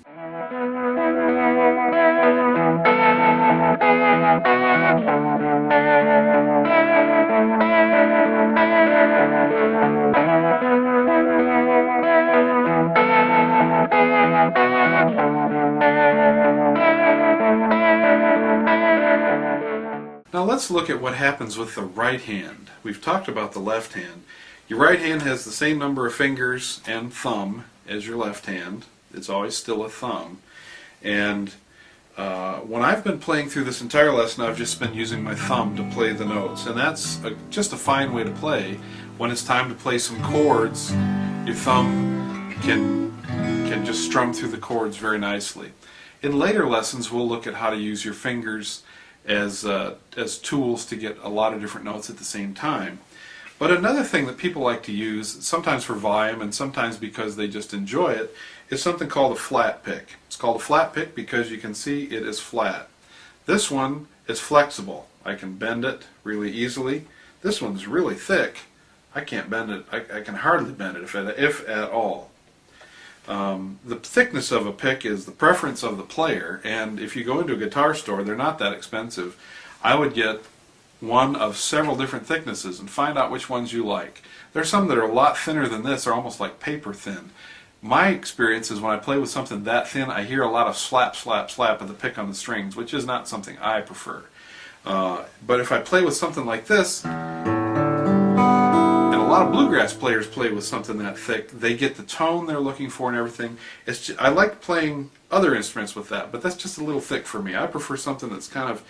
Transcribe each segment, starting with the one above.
Now let's look at what happens with the right hand. We've talked about the left hand. Your right hand has the same number of fingers and thumb as your left hand. It's always still a thumb. And when I've been playing through this entire lesson, I've just been using my thumb to play the notes. And that's just a fine way to play. When it's time to play some chords, your thumb can just strum through the chords very nicely. In later lessons, we'll look at how to use your fingers as tools to get a lot of different notes at the same time. But another thing that people like to use, sometimes for volume and sometimes because they just enjoy it, is something called a flat pick. It's called a flat pick because you can see it is flat. This one is flexible. I can bend it really easily. This one's really thick. I can't bend it. I can hardly bend it, if at all. The thickness of a pick is the preference of the player, and if you go into a guitar store, they're not that expensive. I would get one of several different thicknesses and find out which ones you like. There's some that are a lot thinner than this, are almost like paper thin. My experience is when I play with something that thin, I hear a lot of slap, slap, slap of the pick on the strings, which is not something I prefer. But if I play with something like this, a lot of bluegrass players play with something that thick. They get the tone they're looking for and everything. I like playing other instruments with that, but that's just a little thick for me. I prefer something that's kind of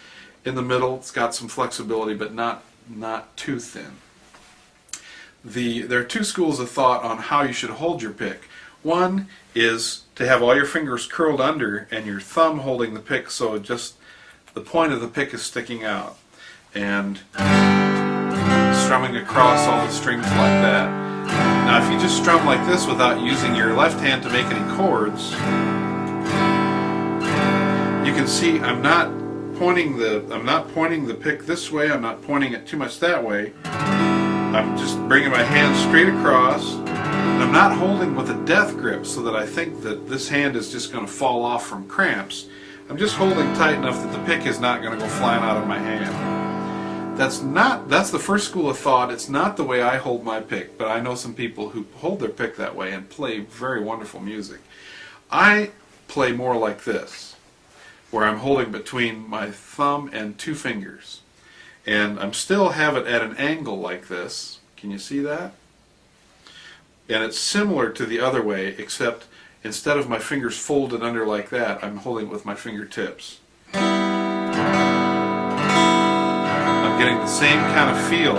in the middle. It's got some flexibility, but not too thin. There are two schools of thought on how you should hold your pick. One is to have all your fingers curled under and your thumb holding the pick so just the point of the pick is sticking out. And strumming across all the strings like that. Now if you just strum like this without using your left hand to make any chords, you can see I'm not pointing the pick this way, I'm not pointing it too much that way. I'm just bringing my hand straight across. And I'm not holding with a death grip so that I think that this hand is just going to fall off from cramps. I'm just holding tight enough that the pick is not going to go flying out of my hand. That's the first school of thought. It's not the way I hold my pick, but I know some people who hold their pick that way and play very wonderful music. I play more like this, where I'm holding between my thumb and two fingers. And I'm still have it at an angle like this. Can you see that? And it's similar to the other way, except instead of my fingers folded under like that, I'm holding it with my fingertips. Getting the same kind of feel.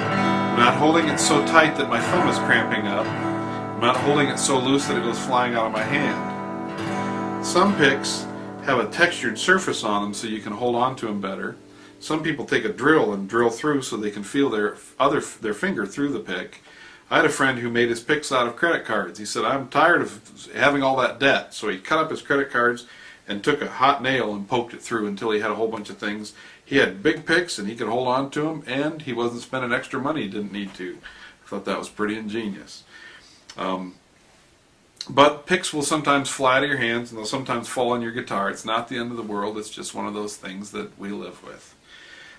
I'm not holding it so tight that my thumb is cramping up. I'm not holding it so loose that it goes flying out of my hand. Some picks have a textured surface on them so you can hold on to them better. Some people take a drill and drill through so they can feel their finger through the pick. I had a friend who made his picks out of credit cards. He said, I'm tired of having all that debt. So he cut up his credit cards and took a hot nail and poked it through until he had a whole bunch of things. He had big picks and he could hold on to them, and he wasn't spending extra money he didn't need to. I thought that was pretty ingenious. But picks will sometimes fly out of your hands and they'll sometimes fall on your guitar. It's not the end of the world. It's just one of those things that we live with.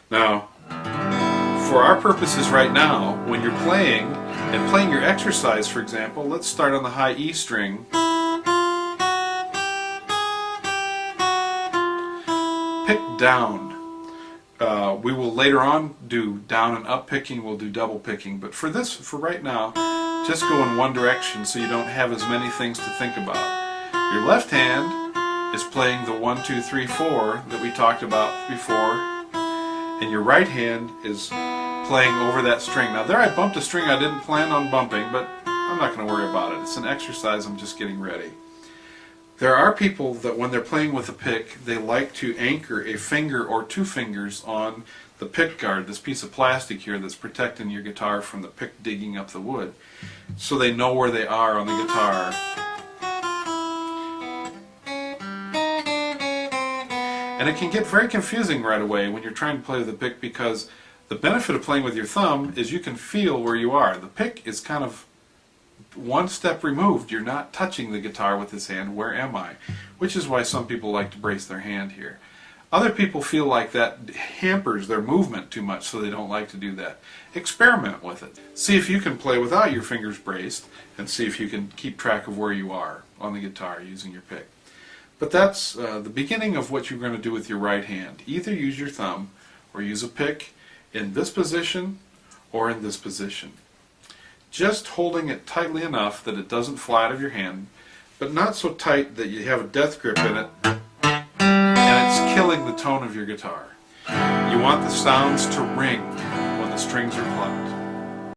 Now, for our purposes right now, when you're playing and playing your exercise, for example, let's start on the high E string. Pick down. We will later on do down and up picking, we'll do double picking, but for right now, just go in one direction so you don't have as many things to think about. Your left hand is playing the 1, 2, 3, 4 that we talked about before, and your right hand is playing over that string. Now there I bumped a string I didn't plan on bumping, but I'm not going to worry about it. It's an exercise, I'm just getting ready. There are people that when they're playing with a pick, they like to anchor a finger or two fingers on the pick guard, this piece of plastic here that's protecting your guitar from the pick digging up the wood, so they know where they are on the guitar. And it can get very confusing right away when you're trying to play with the pick, because the benefit of playing with your thumb is you can feel where you are. The pick is kind of one step removed. You're not touching the guitar with this hand. Where am I? Which is why some people like to brace their hand here. Other people feel like that hampers their movement too much, so they don't like to do that. Experiment with it. See if you can play without your fingers braced, and see if you can keep track of where you are on the guitar using your pick. But that's the beginning of what you're going to do with your right hand. Either use your thumb or use a pick in this position or in this position. Just holding it tightly enough that it doesn't fly out of your hand, but not so tight that you have a death grip in it and it's killing the tone of your guitar. You want the sounds to ring when the strings are plucked.